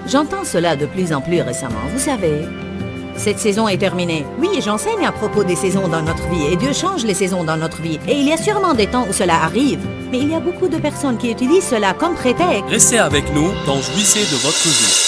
J'entends cela de plus en plus récemment, vous savez. Cette saison est terminée. Oui, j'enseigne à propos des saisons dans notre vie, et Dieu change les saisons dans notre vie. Et il y a sûrement des temps où cela arrive. Mais il y a beaucoup de personnes qui utilisent cela comme prétexte. Restez avec nous dans Jouissez de votre vie.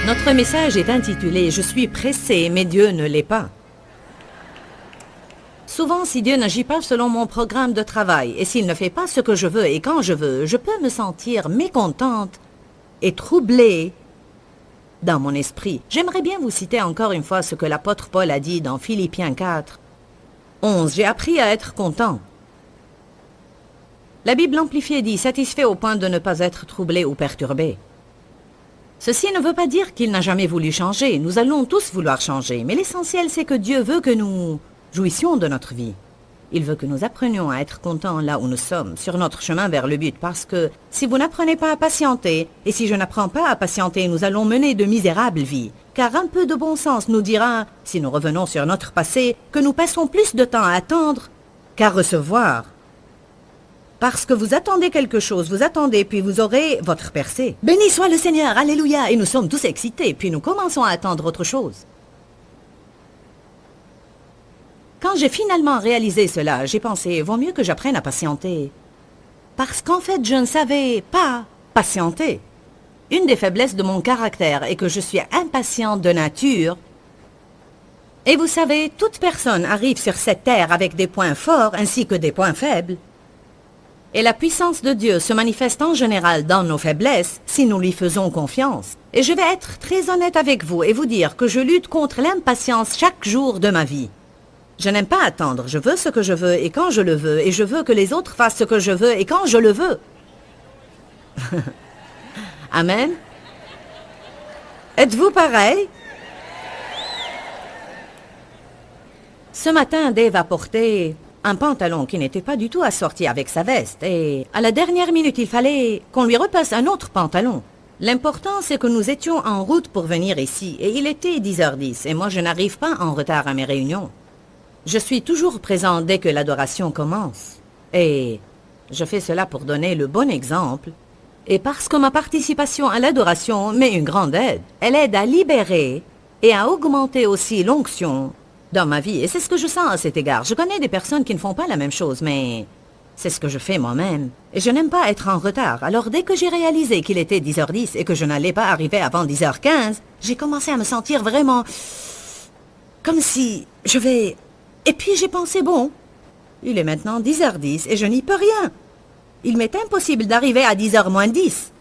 Notre message est intitulé « Je suis pressé, mais Dieu ne l'est pas ». Souvent, si Dieu n'agit pas selon mon programme de travail, et s'il ne fait pas ce que je veux et quand je veux, je peux me sentir mécontente et troublée dans mon esprit. J'aimerais bien vous citer encore une fois ce que l'apôtre Paul a dit dans Philippiens 4, 11. J'ai appris à être content. La Bible amplifiée dit « satisfait au point de ne pas être troublé ou perturbé ». Ceci ne veut pas dire qu'il n'a jamais voulu changer. Nous allons tous vouloir changer. Mais l'essentiel, c'est que Dieu veut que nous jouissions de notre vie. Il veut que nous apprenions à être contents là où nous sommes, sur notre chemin vers le but. Parce que si vous n'apprenez pas à patienter, et si je n'apprends pas à patienter, nous allons mener de misérables vies. Car un peu de bon sens nous dira, si nous revenons sur notre passé, que nous passons plus de temps à attendre qu'à recevoir. Parce que vous attendez quelque chose, vous attendez, puis vous aurez votre percée. Béni soit le Seigneur, alléluia, et nous sommes tous excités, puis nous commençons à attendre autre chose. Quand j'ai finalement réalisé cela, j'ai pensé, vaut mieux que j'apprenne à patienter. Parce qu'en fait, je ne savais pas patienter. Une des faiblesses de mon caractère est que je suis impatiente de nature. Et vous savez, toute personne arrive sur cette terre avec des points forts ainsi que des points faibles. Et la puissance de Dieu se manifeste en général dans nos faiblesses si nous lui faisons confiance. Et je vais être très honnête avec vous et vous dire que je lutte contre l'impatience chaque jour de ma vie. Je n'aime pas attendre, je veux ce que je veux et quand je le veux, et je veux que les autres fassent ce que je veux et quand je le veux. Amen. Êtes-vous pareil? Ce matin, Dave a porté un pantalon qui n'était pas du tout assorti avec sa veste, et à la dernière minute, il fallait qu'on lui repasse un autre pantalon. L'important, c'est que nous étions en route pour venir ici, et il était 10h10, et moi, je n'arrive pas en retard à mes réunions. Je suis toujours présent dès que l'adoration commence, et je fais cela pour donner le bon exemple, et parce que ma participation à l'adoration m'est une grande aide. Elle aide à libérer et à augmenter aussi l'onction dans ma vie, et c'est ce que je sens à cet égard. Je connais des personnes qui ne font pas la même chose, mais c'est ce que je fais moi-même. Et je n'aime pas être en retard. Alors dès que j'ai réalisé qu'il était 10h10 et que je n'allais pas arriver avant 10h15, j'ai commencé à me sentir vraiment comme si je vais... Et puis j'ai pensé, bon, il est maintenant 10h10 et je n'y peux rien. Il m'est impossible d'arriver à 10h moins 10.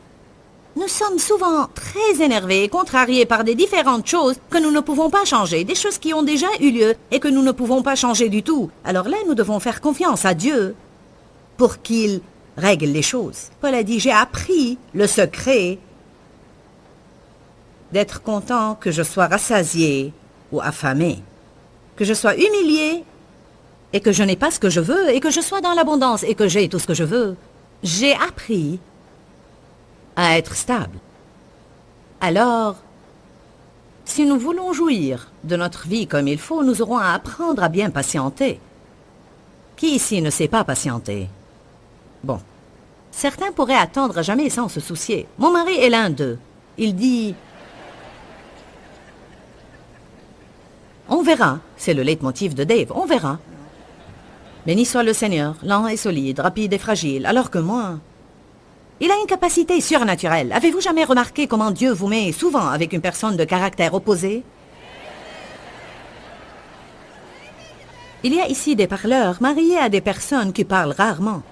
Nous sommes souvent très énervés et contrariés par des différentes choses que nous ne pouvons pas changer, des choses qui ont déjà eu lieu et que nous ne pouvons pas changer du tout. Alors là, nous devons faire confiance à Dieu pour qu'il règle les choses. Paul a dit, j'ai appris le secret d'être content que je sois rassasié ou affamé, que je sois humilié et que je n'ai pas ce que je veux et que je sois dans l'abondance et que j'ai tout ce que je veux. J'ai appris à être stable. Alors, si nous voulons jouir de notre vie comme il faut, nous aurons à apprendre à bien patienter. Qui ici ne sait pas patienter? Bon, certains pourraient attendre à jamais sans se soucier. Mon mari est l'un d'eux. Il dit... On verra, c'est le leitmotiv de Dave, on verra. Béni soit le Seigneur, lent et solide, rapide et fragile, alors que moi... Il a une capacité surnaturelle. Avez-vous jamais remarqué comment Dieu vous met souvent avec une personne de caractère opposé? Il y a ici des parleurs mariés à des personnes qui parlent rarement.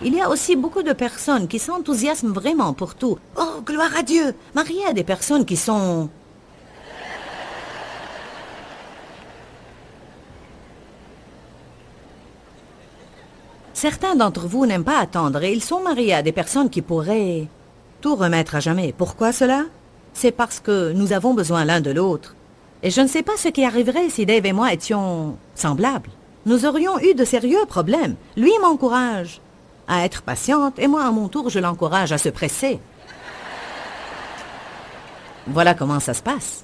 Il y a aussi beaucoup de personnes qui s'enthousiasment vraiment pour tout. Oh, gloire à Dieu! Mariés à des personnes qui sont... Certains d'entre vous n'aiment pas attendre et ils sont mariés à des personnes qui pourraient tout remettre à jamais. Pourquoi cela? C'est parce que nous avons besoin l'un de l'autre. Et je ne sais pas ce qui arriverait si Dave et moi étions semblables. Nous aurions eu de sérieux problèmes. Lui m'encourage à être patiente et moi, à mon tour, je l'encourage à se presser. Voilà comment ça se passe.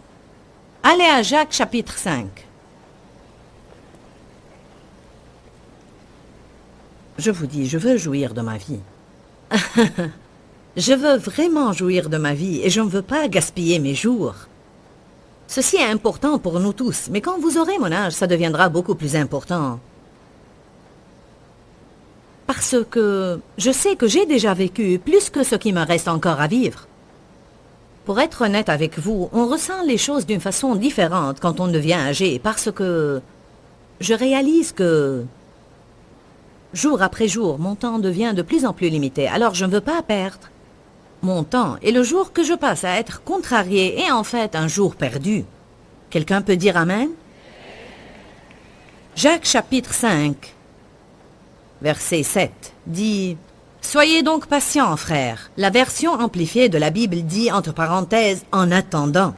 Allez à Jacques chapitre 5. Je vous dis, je veux jouir de ma vie. Je veux vraiment jouir de ma vie et je ne veux pas gaspiller mes jours. Ceci est important pour nous tous, mais quand vous aurez mon âge, ça deviendra beaucoup plus important. Parce que je sais que j'ai déjà vécu plus que ce qui me reste encore à vivre. Pour être honnête avec vous, on ressent les choses d'une façon différente quand on devient âgé, parce que je réalise que jour après jour, mon temps devient de plus en plus limité, alors je ne veux pas perdre mon temps. Et le jour que je passe à être contrarié est en fait un jour perdu. Quelqu'un peut dire Amen? Jacques chapitre 5, verset 7, dit « Soyez donc patients, frères. » La version amplifiée de la Bible dit, entre parenthèses, « en attendant ».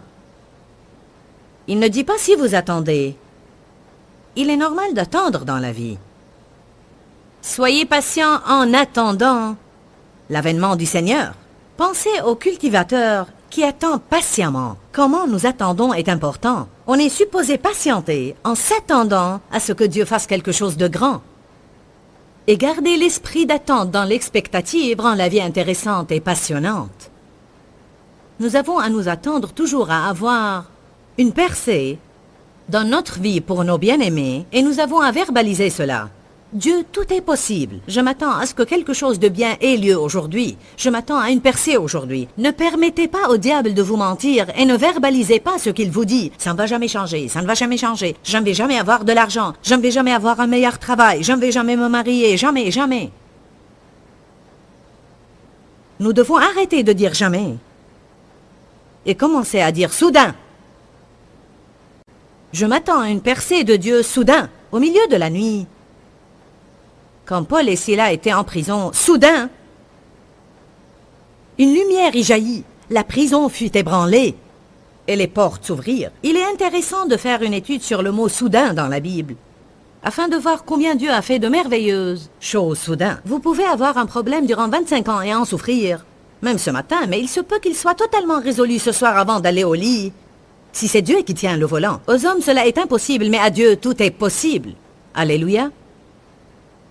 Il ne dit pas si vous attendez. Il est normal d'attendre dans la vie. Soyez patients en attendant l'avènement du Seigneur. Pensez au cultivateur qui attend patiemment. Comment nous attendons est important. On est supposé patienter en s'attendant à ce que Dieu fasse quelque chose de grand. Et garder l'esprit d'attente dans l'expectative rend la vie intéressante et passionnante. Nous avons à nous attendre toujours à avoir une percée dans notre vie pour nos bien-aimés et nous avons à verbaliser cela. Dieu, tout est possible. Je m'attends à ce que quelque chose de bien ait lieu aujourd'hui. Je m'attends à une percée aujourd'hui. Ne permettez pas au diable de vous mentir et ne verbalisez pas ce qu'il vous dit. Ça ne va jamais changer, ça ne va jamais changer. Je ne vais jamais avoir de l'argent. Je ne vais jamais avoir un meilleur travail. Je ne vais jamais me marier. Jamais, jamais. Nous devons arrêter de dire jamais et commencer à dire soudain. Je m'attends à une percée de Dieu soudain, au milieu de la nuit. Quand Paul et Silas étaient en prison, soudain, une lumière y jaillit, la prison fut ébranlée et les portes s'ouvrirent. Il est intéressant de faire une étude sur le mot « soudain » dans la Bible, afin de voir combien Dieu a fait de merveilleuses choses soudain. Vous pouvez avoir un problème durant 25 ans et en souffrir, même ce matin, mais il se peut qu'il soit totalement résolu ce soir avant d'aller au lit, si c'est Dieu qui tient le volant. Aux hommes, cela est impossible, mais à Dieu, tout est possible. Alléluia.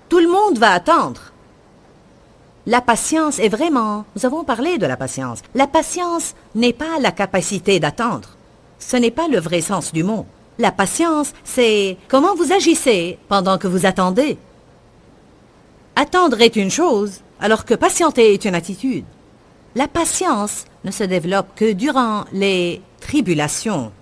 Tout le monde va attendre. La patience est vraiment... Nous avons parlé de la patience. La patience n'est pas la capacité d'attendre. Ce n'est pas le vrai sens du mot. La patience, c'est comment vous agissez pendant que vous attendez. Attendre est une chose, alors que patienter est une attitude. La patience ne se développe que durant les tribulations.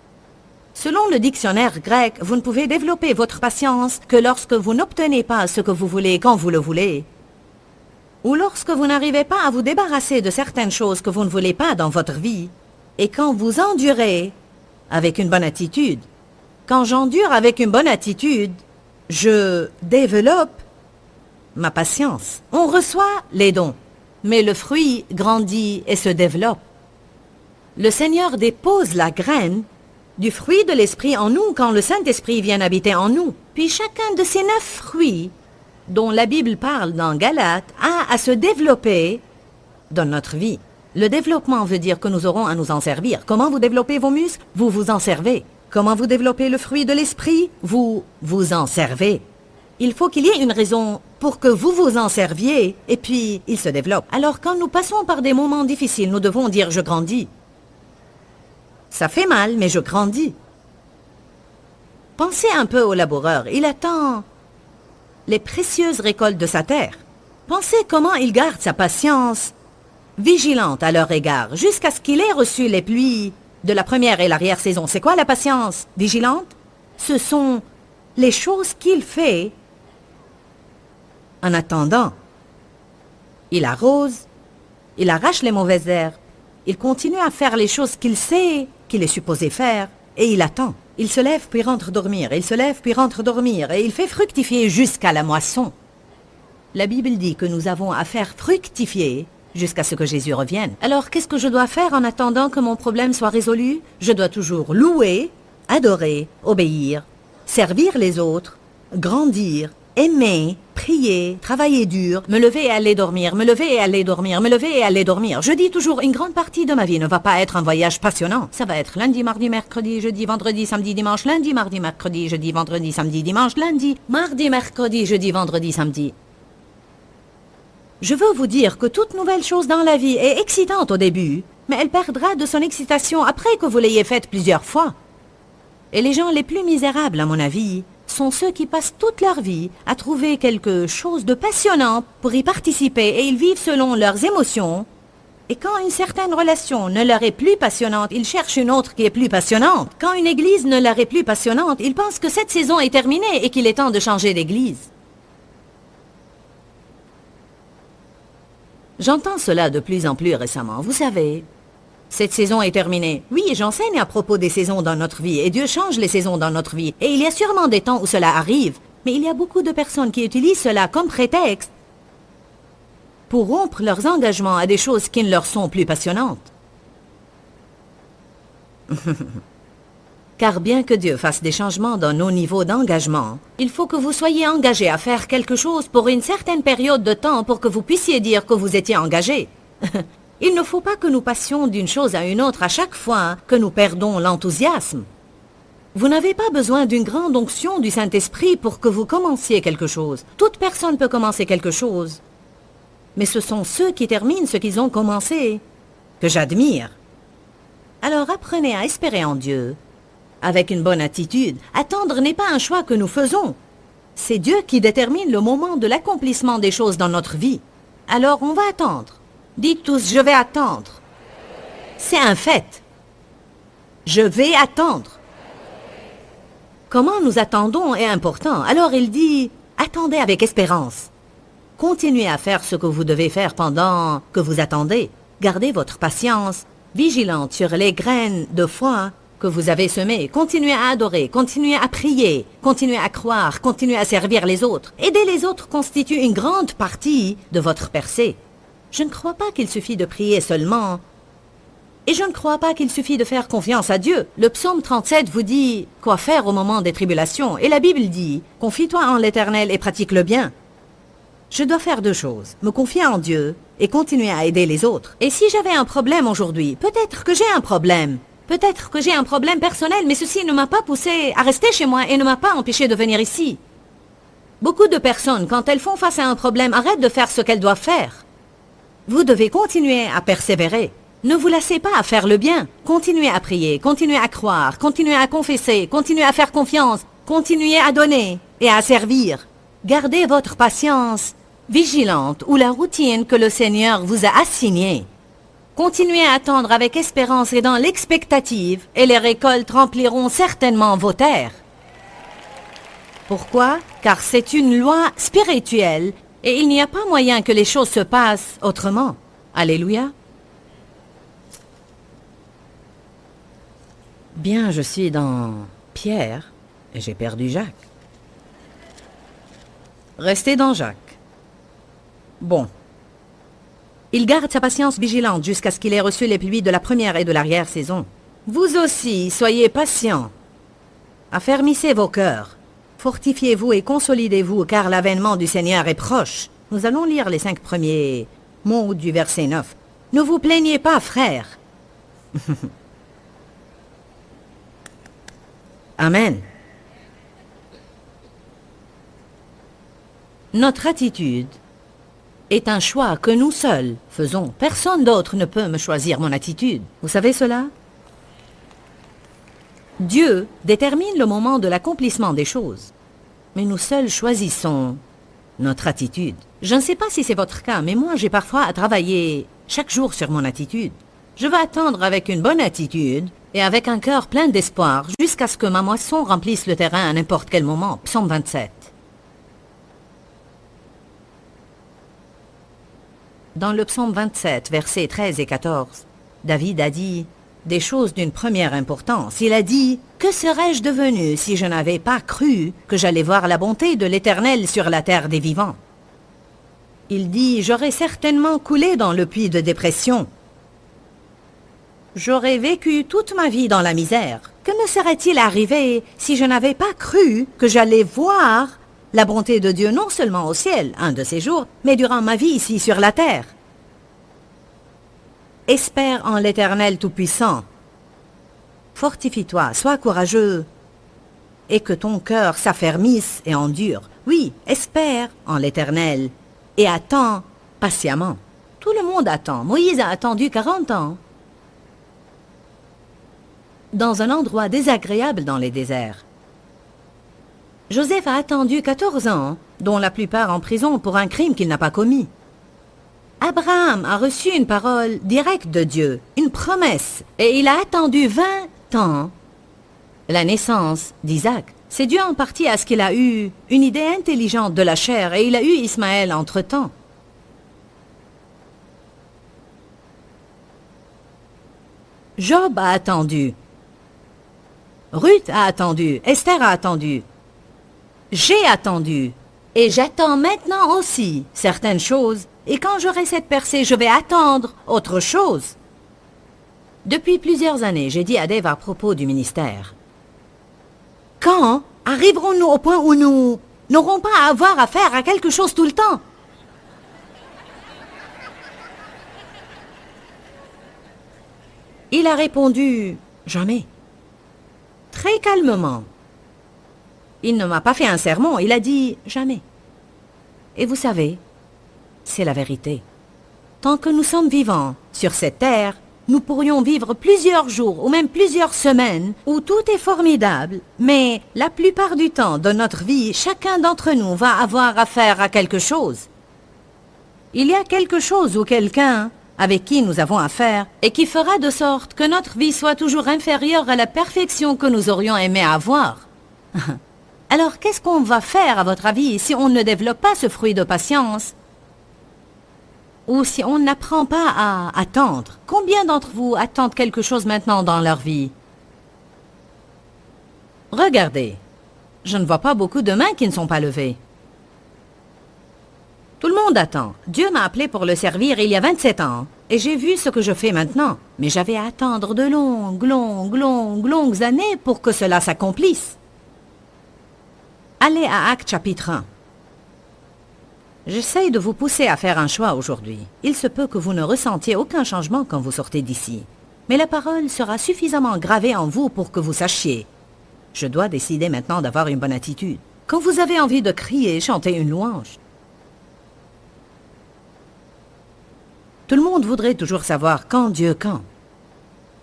Selon le dictionnaire grec, vous ne pouvez développer votre patience que lorsque vous n'obtenez pas ce que vous voulez quand vous le voulez, ou lorsque vous n'arrivez pas à vous débarrasser de certaines choses que vous ne voulez pas dans votre vie, et quand vous endurez avec une bonne attitude. Quand j'endure avec une bonne attitude, je développe ma patience. On reçoit les dons, mais le fruit grandit et se développe. Le Seigneur dépose la graine du fruit de l'Esprit en nous quand le Saint-Esprit vient habiter en nous. Puis chacun de ces 9 fruits dont la Bible parle dans Galates a à se développer dans notre vie. Le développement veut dire que nous aurons à nous en servir. Comment vous développez vos muscles? Vous vous en servez. Comment vous développez le fruit de l'Esprit? Vous vous en servez. Il faut qu'il y ait une raison pour que vous vous en serviez et puis il se développe. Alors quand nous passons par des moments difficiles, nous devons dire « je grandis ». Ça fait mal, mais je grandis. Pensez un peu au laboureur. Il attend les précieuses récoltes de sa terre. Pensez comment il garde sa patience vigilante à leur égard, jusqu'à ce qu'il ait reçu les pluies de la première et l'arrière-saison. C'est quoi la patience vigilante? Ce sont les choses qu'il fait en attendant. Il arrose, il arrache les mauvaises herbes, il continue à faire les choses qu'il sait qu'il est supposé faire, et il attend. Il se lève puis rentre dormir, il se lève puis rentre dormir, et il fait fructifier jusqu'à la moisson. La Bible dit que nous avons à faire fructifier jusqu'à ce que Jésus revienne. Alors, qu'est-ce que je dois faire en attendant que mon problème soit résolu? Je dois toujours louer, adorer, obéir, servir les autres, grandir aimer, prier, travailler dur, me lever et aller dormir, me lever et aller dormir, me lever et aller dormir. Je dis toujours, une grande partie de ma vie ne va pas être un voyage passionnant. Ça va être lundi, mardi, mercredi, jeudi, vendredi, samedi, dimanche, lundi, mardi, mercredi, jeudi, vendredi, samedi, dimanche, lundi, mardi, mercredi, jeudi, vendredi, samedi. Je veux vous dire que toute nouvelle chose dans la vie est excitante au début, mais elle perdra de son excitation après que vous l'ayez faite plusieurs fois. Et les gens les plus misérables, à mon avis, sont ceux qui passent toute leur vie à trouver quelque chose de passionnant pour y participer et ils vivent selon leurs émotions. Et quand une certaine relation ne leur est plus passionnante, ils cherchent une autre qui est plus passionnante. Quand une église ne leur est plus passionnante, ils pensent que cette saison est terminée et qu'il est temps de changer d'église. J'entends cela de plus en plus récemment, vous savez. Cette saison est terminée. Oui, j'enseigne à propos des saisons dans notre vie, et Dieu change les saisons dans notre vie. Et il y a sûrement des temps où cela arrive, mais il y a beaucoup de personnes qui utilisent cela comme prétexte pour rompre leurs engagements à des choses qui ne leur sont plus passionnantes. Car bien que Dieu fasse des changements dans nos niveaux d'engagement, il faut que vous soyez engagé à faire quelque chose pour une certaine période de temps pour que vous puissiez dire que vous étiez engagé. Il ne faut pas que nous passions d'une chose à une autre à chaque fois que nous perdons l'enthousiasme. Vous n'avez pas besoin d'une grande onction du Saint-Esprit pour que vous commenciez quelque chose. Toute personne peut commencer quelque chose. Mais ce sont ceux qui terminent ce qu'ils ont commencé que j'admire. Alors apprenez à espérer en Dieu. Avec une bonne attitude, attendre n'est pas un choix que nous faisons. C'est Dieu qui détermine le moment de l'accomplissement des choses dans notre vie. Alors on va attendre. Dites tous, je vais attendre. C'est un fait. Je vais attendre. Comment nous attendons est important. Alors il dit, attendez avec espérance. Continuez à faire ce que vous devez faire pendant que vous attendez. Gardez votre patience, vigilante sur les graines de foi que vous avez semées. Continuez à adorer, continuez à prier, continuez à croire, continuez à servir les autres. Aider les autres constitue une grande partie de votre percée. Je ne crois pas qu'il suffit de prier seulement. Et je ne crois pas qu'il suffit de faire confiance à Dieu. Le psaume 37 vous dit quoi faire au moment des tribulations. Et la Bible dit, confie-toi en l'Éternel et pratique le bien. Je dois faire deux choses, me confier en Dieu et continuer à aider les autres. Et si j'avais un problème aujourd'hui, peut-être que j'ai un problème. Peut-être que j'ai un problème personnel, mais ceci ne m'a pas poussé à rester chez moi et ne m'a pas empêché de venir ici. Beaucoup de personnes, quand elles font face à un problème, arrêtent de faire ce qu'elles doivent faire. Vous devez continuer à persévérer. Ne vous lassez pas à faire le bien. Continuez à prier, continuez à croire, continuez à confesser, continuez à faire confiance, continuez à donner et à servir. Gardez votre patience vigilante ou la routine que le Seigneur vous a assignée. Continuez à attendre avec espérance et dans l'expectative, et les récoltes rempliront certainement vos terres. Pourquoi? Car c'est une loi spirituelle et il n'y a pas moyen que les choses se passent autrement. Alléluia. Bien, je suis dans Pierre et j'ai perdu Jacques. Restez dans Jacques. Bon. Il garde sa patience vigilante jusqu'à ce qu'il ait reçu les pluies de la première et de l'arrière-saison. Vous aussi, soyez patients. Affermissez vos cœurs. Fortifiez-vous et consolidez-vous, car l'avènement du Seigneur est proche. Nous allons lire les 5 premiers mots du verset 9. Ne vous plaignez pas, frères. Amen. Notre attitude est un choix que nous seuls faisons. Personne d'autre ne peut me choisir mon attitude. Vous savez cela? Dieu détermine le moment de l'accomplissement des choses. Mais nous seuls choisissons notre attitude. Je ne sais pas si c'est votre cas, mais moi j'ai parfois à travailler chaque jour sur mon attitude. Je veux attendre avec une bonne attitude et avec un cœur plein d'espoir jusqu'à ce que ma moisson remplisse le terrain à n'importe quel moment. Psaume 27. Dans le psaume 27, versets 13 et 14, David a dit des choses d'une première importance. Il a dit « Que serais-je devenu si je n'avais pas cru que j'allais voir la bonté de l'Éternel sur la terre des vivants ?» Il dit « J'aurais certainement coulé dans le puits de dépression. J'aurais vécu toute ma vie dans la misère. Que me serait-il arrivé si je n'avais pas cru que j'allais voir la bonté de Dieu non seulement au ciel, un de ces jours, mais durant ma vie ici sur la terre. Espère en l'Éternel Tout-Puissant. Fortifie-toi, sois courageux, et que ton cœur s'affermisse et endure. Oui, espère en l'Éternel, et attends patiemment. Tout le monde attend. Moïse a attendu 40 ans. Dans un endroit désagréable dans les déserts. Joseph a attendu 14 ans, dont la plupart en prison pour un crime qu'il n'a pas commis. Abraham a reçu une parole directe de Dieu, une promesse, et il a attendu 20 ans. La naissance d'Isaac, c'est dû en partie à ce qu'il a eu une idée intelligente de la chair, et il a eu Ismaël entre-temps. Job a attendu. Ruth a attendu. Esther a attendu. J'ai attendu. Et j'attends maintenant aussi certaines choses. Et quand j'aurai cette percée, je vais attendre autre chose. Depuis plusieurs années, j'ai dit à Dave à propos du ministère. Quand arriverons-nous au point où nous n'aurons pas à avoir affaire à quelque chose tout le temps? Il a répondu « Jamais ». Très calmement. Il ne m'a pas fait un sermon, il a dit « Jamais ». Et vous savez, c'est la vérité. Tant que nous sommes vivants sur cette terre, nous pourrions vivre plusieurs jours ou même plusieurs semaines où tout est formidable, mais la plupart du temps de notre vie, chacun d'entre nous va avoir affaire à quelque chose. Il y a quelque chose ou quelqu'un avec qui nous avons affaire, et qui fera de sorte que notre vie soit toujours inférieure à la perfection que nous aurions aimé avoir. Alors, qu'est-ce qu'on va faire, à votre avis, si on ne développe pas ce fruit de patience? Ou si on n'apprend pas à attendre? Combien d'entre vous attendent quelque chose maintenant dans leur vie? Regardez, je ne vois pas beaucoup de mains qui ne sont pas levées. Tout le monde attend. Dieu m'a appelé pour le servir il y a 27 ans. Et j'ai vu ce que je fais maintenant. Mais j'avais à attendre de longues années pour que cela s'accomplisse. Allez à Actes chapitre 1. J'essaye de vous pousser à faire un choix aujourd'hui. Il se peut que vous ne ressentiez aucun changement quand vous sortez d'ici. Mais la parole sera suffisamment gravée en vous pour que vous sachiez. Je dois décider maintenant d'avoir une bonne attitude. Quand vous avez envie de crier, chanter une louange, tout le monde voudrait toujours savoir quand Dieu quand.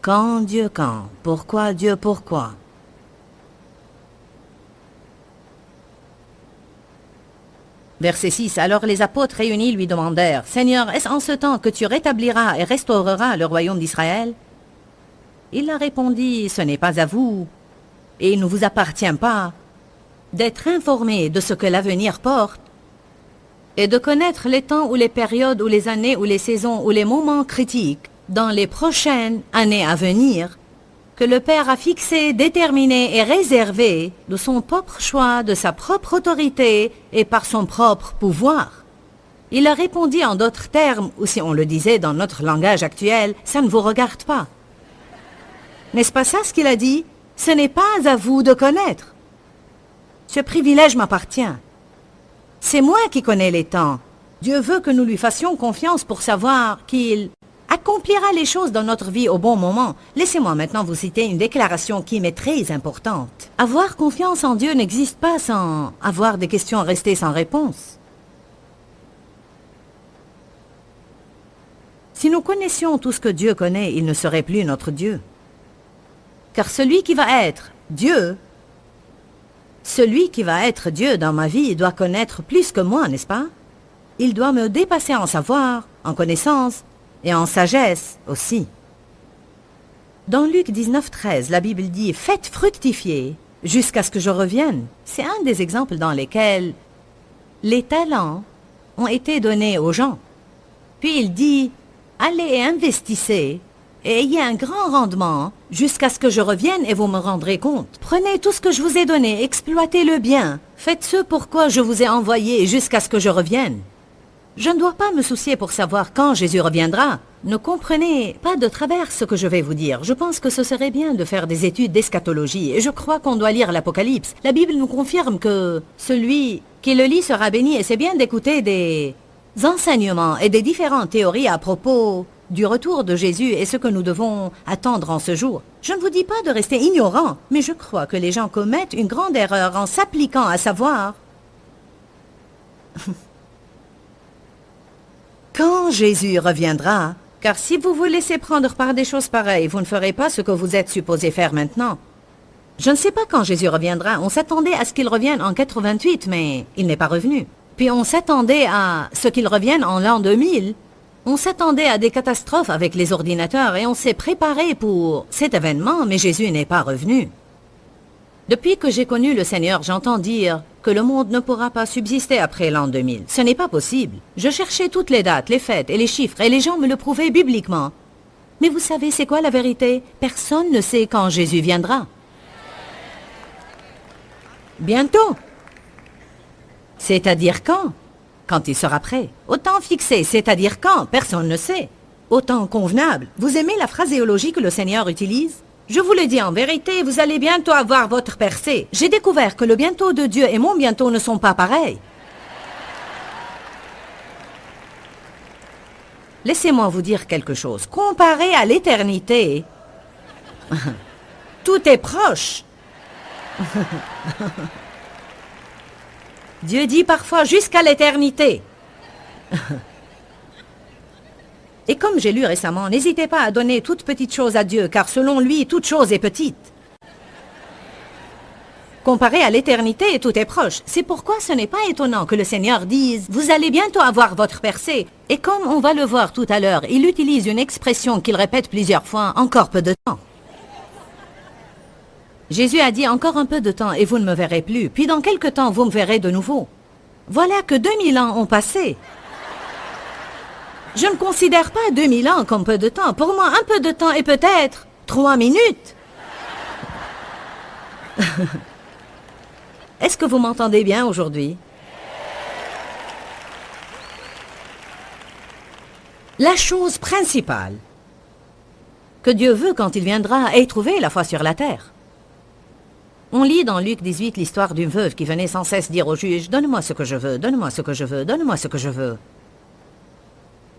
Quand Dieu quand. Pourquoi Dieu pourquoi. Verset 6. Alors les apôtres réunis lui demandèrent, « Seigneur, est-ce en ce temps que tu rétabliras et restaureras le royaume d'Israël ?» Il leur répondit, « Ce n'est pas à vous, et il ne vous appartient pas, d'être informés de ce que l'avenir porte, et de connaître les temps ou les périodes ou les années ou les saisons ou les moments critiques dans les prochaines années à venir, que le Père a fixé, déterminé et réservé de son propre choix, de sa propre autorité et par son propre pouvoir. » Il a répondu en d'autres termes, ou si on le disait dans notre langage actuel, « ça ne vous regarde pas ». N'est-ce pas ça ce qu'il a dit? Ce n'est pas à vous de connaître. Ce privilège m'appartient. C'est moi qui connais les temps. Dieu veut que nous lui fassions confiance pour savoir qu'il accomplira les choses dans notre vie au bon moment. Laissez-moi maintenant vous citer une déclaration qui m'est très importante. Avoir confiance en Dieu n'existe pas sans avoir des questions restées sans réponse. Si nous connaissions tout ce que Dieu connaît, il ne serait plus notre Dieu. Car celui qui va être Dieu dans ma vie doit connaître plus que moi, n'est-ce pas? Il doit me dépasser en savoir, en connaissance et en sagesse aussi. Dans Luc 19, 13, la Bible dit « Faites fructifier jusqu'à ce que je revienne ». C'est un des exemples dans lesquels les talents ont été donnés aux gens. Puis il dit « Allez et investissez et ayez un grand rendement jusqu'à ce que je revienne et vous me rendrez compte. Prenez tout ce que je vous ai donné, exploitez-le bien. Faites ce pourquoi je vous ai envoyé jusqu'à ce que je revienne. » Je ne dois pas me soucier pour savoir quand Jésus reviendra. Ne comprenez pas de travers ce que je vais vous dire. Je pense que ce serait bien de faire des études d'eschatologie et je crois qu'on doit lire l'Apocalypse. La Bible nous confirme que celui Qui le lit sera béni et c'est bien d'écouter des enseignements et des différentes théories à propos du retour de Jésus et ce que nous devons attendre en ce jour. Je ne vous dis pas de rester ignorant, mais je crois que les gens commettent une grande erreur en s'appliquant à savoir quand Jésus reviendra. Car si vous vous laissez prendre par des choses pareilles, vous ne ferez pas ce que vous êtes supposé faire maintenant. Je ne sais pas quand Jésus reviendra. On s'attendait à ce qu'il revienne en 88, mais il n'est pas revenu. Puis on s'attendait à ce qu'il revienne en l'an 2000. On s'attendait à des catastrophes avec les ordinateurs et on s'est préparé pour cet événement, mais Jésus n'est pas revenu. Depuis que j'ai connu le Seigneur, j'entends dire que le monde ne pourra pas subsister après l'an 2000. Ce n'est pas possible. Je cherchais toutes les dates, les fêtes et les chiffres et les gens me le prouvaient bibliquement. Mais vous savez, c'est quoi la vérité? Personne ne sait quand Jésus viendra. Bientôt. C'est-à-dire quand? Quand il sera prêt. Au temps fixé, c'est-à-dire quand? Personne ne sait. Au temps convenable. Vous aimez la phraséologie que le Seigneur utilise? Je vous le dis en vérité, vous allez bientôt avoir votre percée. J'ai découvert que le bientôt de Dieu et mon bientôt ne sont pas pareils. Laissez-moi vous dire quelque chose. Comparé à l'éternité, tout est proche. Dieu dit parfois jusqu'à l'éternité. Et comme j'ai lu récemment, n'hésitez pas à donner toute petite chose à Dieu, car selon lui, toute chose est petite. Comparé à l'éternité, tout est proche. C'est pourquoi ce n'est pas étonnant que le Seigneur dise « Vous allez bientôt avoir votre percée ». Et comme on va le voir tout à l'heure, il utilise une expression qu'il répète plusieurs fois « encore peu de temps ». Jésus a dit « encore un peu de temps et vous ne me verrez plus, puis dans quelque temps vous me verrez de nouveau ». Voilà que 2000 ans ont passé. Je ne considère pas 2000 ans comme peu de temps. Pour moi, un peu de temps est peut-être 3 minutes. Est-ce que vous m'entendez bien aujourd'hui? La chose principale que Dieu veut quand il viendra est trouver la foi sur la terre. On lit dans Luc 18 l'histoire d'une veuve qui venait sans cesse dire au juge « Donne-moi ce que je veux, donne-moi ce que je veux, donne-moi ce que je veux ».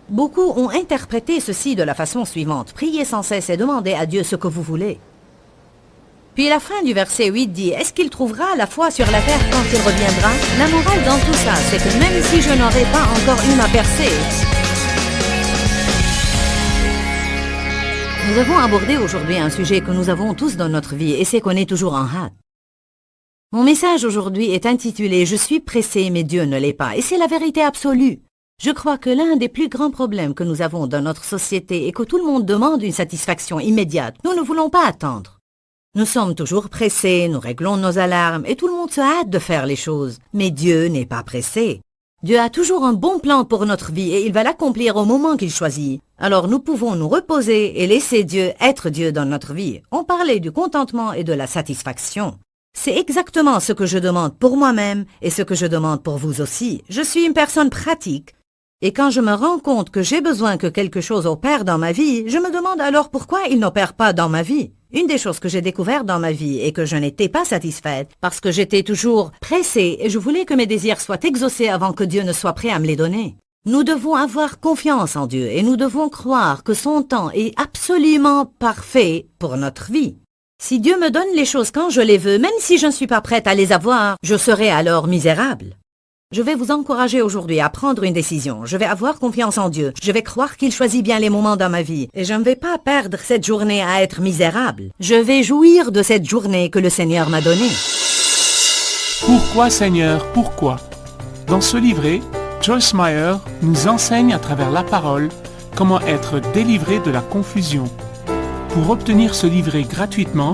Beaucoup ont interprété ceci de la façon suivante. Priez sans cesse et demandez à Dieu ce que vous voulez. Puis la fin du verset 8 dit, est-ce qu'il trouvera la foi sur la terre quand il reviendra? La morale dans tout ça, c'est que même si je n'aurais pas encore eu ma percée, nous avons abordé aujourd'hui un sujet que nous avons tous dans notre vie et c'est qu'on est toujours en hâte. Mon message aujourd'hui est intitulé « Je suis pressé, mais Dieu ne l'est pas » et c'est la vérité absolue. Je crois que l'un des plus grands problèmes que nous avons dans notre société est que tout le monde demande une satisfaction immédiate. Nous ne voulons pas attendre. Nous sommes toujours pressés, nous réglons nos alarmes et tout le monde se hâte de faire les choses. Mais Dieu n'est pas pressé. Dieu a toujours un bon plan pour notre vie et il va l'accomplir au moment qu'il choisit. Alors nous pouvons nous reposer et laisser Dieu être Dieu dans notre vie. On parlait du contentement et de la satisfaction. C'est exactement ce que je demande pour moi-même et ce que je demande pour vous aussi. Je suis une personne pratique. Et quand je me rends compte que j'ai besoin que quelque chose opère dans ma vie, je me demande alors pourquoi il n'opère pas dans ma vie. Une des choses que j'ai découvertes dans ma vie est que je n'étais pas satisfaite parce que j'étais toujours pressée et je voulais que mes désirs soient exaucés avant que Dieu ne soit prêt à me les donner. Nous devons avoir confiance en Dieu et nous devons croire que son temps est absolument parfait pour notre vie. Si Dieu me donne les choses quand je les veux, même si je ne suis pas prête à les avoir, je serai alors misérable. Je vais vous encourager aujourd'hui à prendre une décision. Je vais avoir confiance en Dieu. Je vais croire qu'il choisit bien les moments dans ma vie. Et je ne vais pas perdre cette journée à être misérable. Je vais jouir de cette journée que le Seigneur m'a donnée. Pourquoi Seigneur, pourquoi? Dans ce livret, Joyce Meyer nous enseigne à travers la parole comment être délivré de la confusion. Pour obtenir ce livret gratuitement,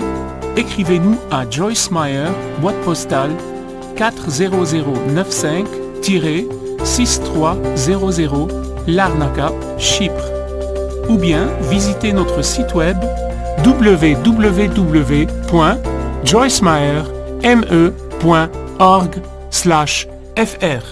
écrivez-nous à Joyce Meyer, boîte postale 40095-6300 Larnaca, Chypre. Ou bien visitez notre site web www.joycemeyerme.org/fr.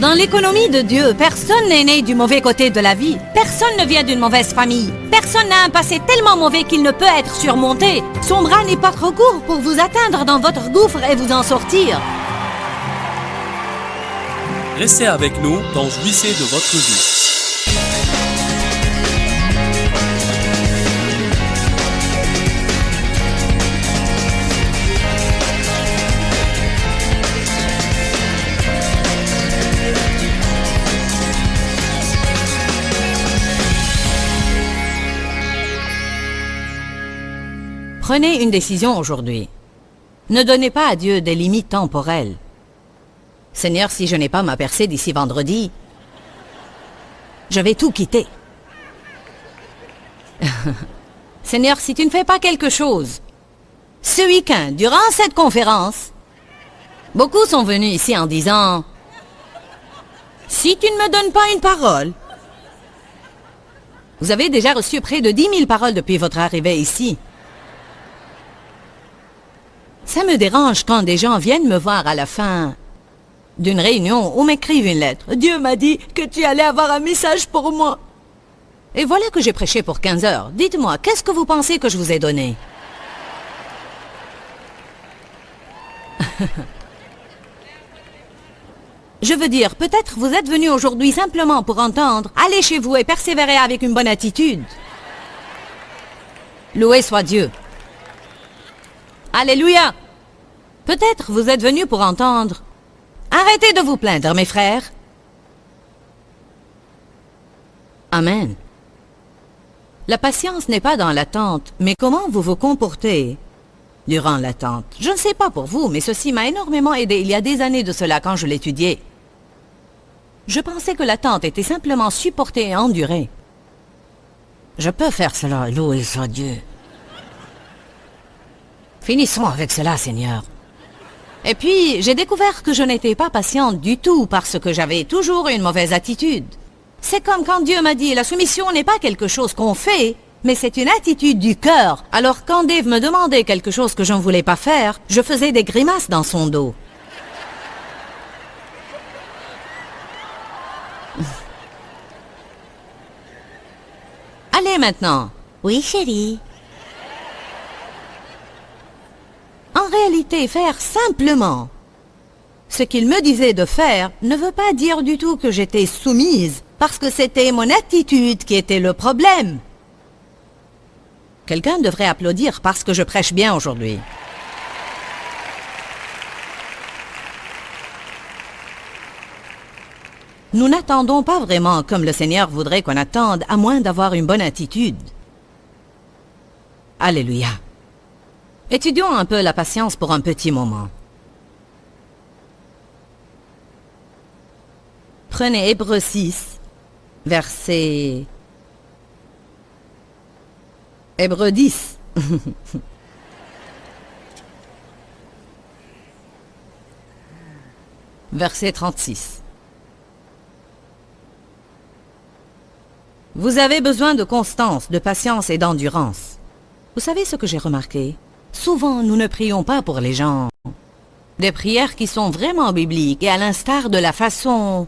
Dans l'économie de Dieu, personne n'est né du mauvais côté de la vie. Personne ne vient d'une mauvaise famille. Personne n'a un passé tellement mauvais qu'il ne peut être surmonté. Son bras n'est pas trop court pour vous atteindre dans votre gouffre et vous en sortir. Restez avec nous dans Jouissez de votre vie. Prenez une décision aujourd'hui. Ne donnez pas à Dieu des limites temporelles. Seigneur, si je n'ai pas ma percée d'ici vendredi, je vais tout quitter. Seigneur, si tu ne fais pas quelque chose, ce week-end, durant cette conférence, beaucoup sont venus ici en disant, si tu ne me donnes pas une parole, vous avez déjà reçu près de 10 000 paroles depuis votre arrivée ici. Ça me dérange quand des gens viennent me voir à la fin d'une réunion ou m'écrivent une lettre. Dieu m'a dit que tu allais avoir un message pour moi. Et voilà que j'ai prêché pour 15 heures. Dites-moi, qu'est-ce que vous pensez que je vous ai donné? Je veux dire, peut-être vous êtes venu aujourd'hui simplement pour entendre. Allez chez vous et persévérez avec une bonne attitude. Loué soit Dieu. Alléluia! Peut-être vous êtes venus pour entendre. Arrêtez de vous plaindre, mes frères. Amen. La patience n'est pas dans l'attente, mais comment vous vous comportez durant l'attente. Je ne sais pas pour vous, mais ceci m'a énormément aidé il y a des années de cela quand je l'étudiais. Je pensais que l'attente était simplement supportée et endurée. Je peux faire cela, loué soit Dieu. Finissons avec cela, Seigneur. Et puis, j'ai découvert que je n'étais pas patiente du tout parce que j'avais toujours une mauvaise attitude. C'est comme quand Dieu m'a dit, la soumission n'est pas quelque chose qu'on fait, mais c'est une attitude du cœur. Alors quand Dave me demandait quelque chose que je ne voulais pas faire, je faisais des grimaces dans son dos. Allez maintenant. Oui, chérie. En réalité, faire simplement ce qu'il me disait de faire ne veut pas dire du tout que j'étais soumise, parce que c'était mon attitude qui était le problème. Quelqu'un devrait applaudir parce que je prêche bien aujourd'hui. Nous n'attendons pas vraiment comme le Seigneur voudrait qu'on attende, à moins d'avoir une bonne attitude. Alléluia. Étudions un peu la patience pour un petit moment. Prenez Hébreux 6, verset... Hébreux 10. Verset 36. Vous avez besoin de constance, de patience et d'endurance. Vous savez ce que j'ai remarqué? Souvent, nous ne prions pas pour les gens. Des prières qui sont vraiment bibliques et à l'instar de la façon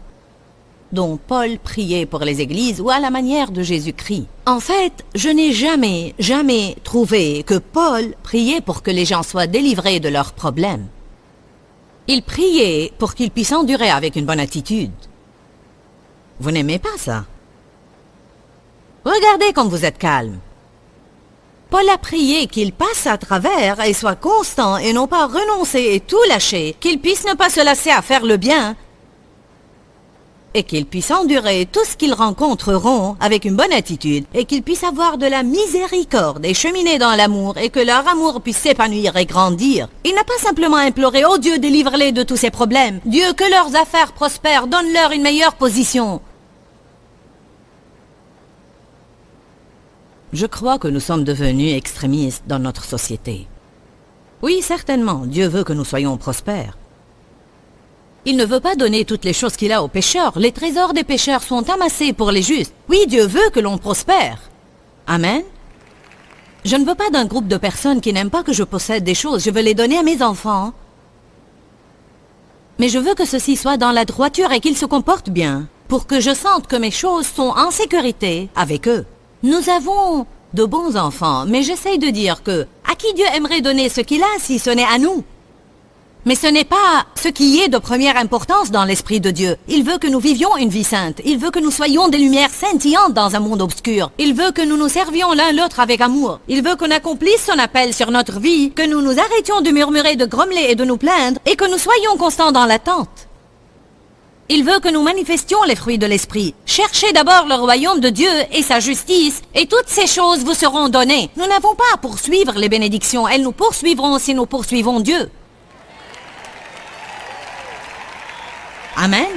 dont Paul priait pour les églises ou à la manière de Jésus-Christ. En fait, je n'ai jamais trouvé que Paul priait pour que les gens soient délivrés de leurs problèmes. Il priait pour qu'ils puissent endurer avec une bonne attitude. Vous n'aimez pas ça? Regardez comme vous êtes calme. Paul a prié qu'il passe à travers et soit constant et non pas renoncer et tout lâcher, qu'il puisse ne pas se lasser à faire le bien et qu'ils puissent endurer tout ce qu'ils rencontreront avec une bonne attitude et qu'ils puissent avoir de la miséricorde et cheminer dans l'amour et que leur amour puisse s'épanouir et grandir. Il n'a pas simplement imploré « Oh Dieu, délivre-les de tous ces problèmes. Dieu, que leurs affaires prospèrent, donne-leur une meilleure position. » Je crois que nous sommes devenus extrémistes dans notre société. Oui, certainement, Dieu veut que nous soyons prospères. Il ne veut pas donner toutes les choses qu'il a aux pécheurs. Les trésors des pécheurs sont amassés pour les justes. Oui, Dieu veut que l'on prospère. Amen. Je ne veux pas d'un groupe de personnes qui n'aiment pas que je possède des choses. Je veux les donner à mes enfants. Mais je veux que ceci soit dans la droiture et qu'ils se comportent bien, pour que je sente que mes choses sont en sécurité avec eux. Nous avons de bons enfants, mais j'essaye de dire que, à qui Dieu aimerait donner ce qu'il a si ce n'est à nous? Mais ce n'est pas ce qui est de première importance dans l'Esprit de Dieu. Il veut que nous vivions une vie sainte. Il veut que nous soyons des lumières scintillantes dans un monde obscur. Il veut que nous nous servions l'un l'autre avec amour. Il veut qu'on accomplisse son appel sur notre vie, que nous nous arrêtions de murmurer, de grommeler et de nous plaindre, et que nous soyons constants dans l'attente. Il veut que nous manifestions les fruits de l'Esprit. Cherchez d'abord le royaume de Dieu et sa justice, et toutes ces choses vous seront données. Nous n'avons pas à poursuivre les bénédictions. Elles nous poursuivront si nous poursuivons Dieu. Amen.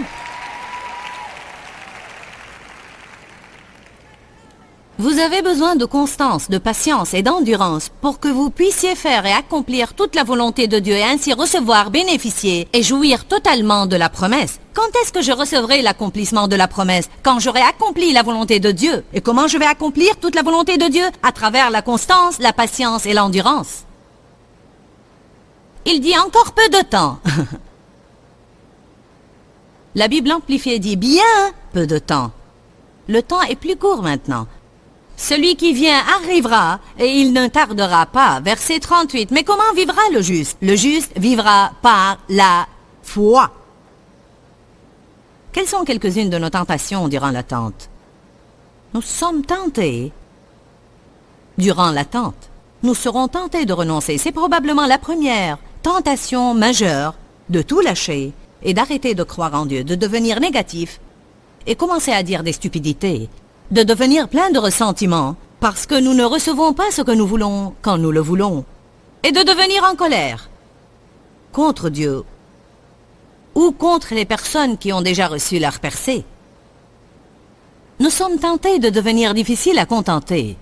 Vous avez besoin de constance, de patience et d'endurance pour que vous puissiez faire et accomplir toute la volonté de Dieu et ainsi recevoir, bénéficier et jouir totalement de la promesse. Quand est-ce que je recevrai l'accomplissement de la promesse? Quand j'aurai accompli la volonté de Dieu. Et comment je vais accomplir toute la volonté de Dieu? À travers la constance, la patience et l'endurance. Il dit encore peu de temps. La Bible amplifiée dit bien peu de temps. Le temps est plus court maintenant. Celui qui vient arrivera et il ne tardera pas. Verset 38. Mais comment vivra le juste? Le juste vivra par la foi. Quelles sont quelques-unes de nos tentations durant l'attente? Nous sommes tentés durant l'attente. Nous serons tentés de renoncer. C'est probablement la première tentation majeure de tout lâcher et d'arrêter de croire en Dieu, de devenir négatif et commencer à dire des stupidités, de devenir plein de ressentiments parce que nous ne recevons pas ce que nous voulons quand nous le voulons, et de devenir en colère contre Dieu ou contre les personnes qui ont déjà reçu leur percée. Nous sommes tentés de devenir difficiles à contenter,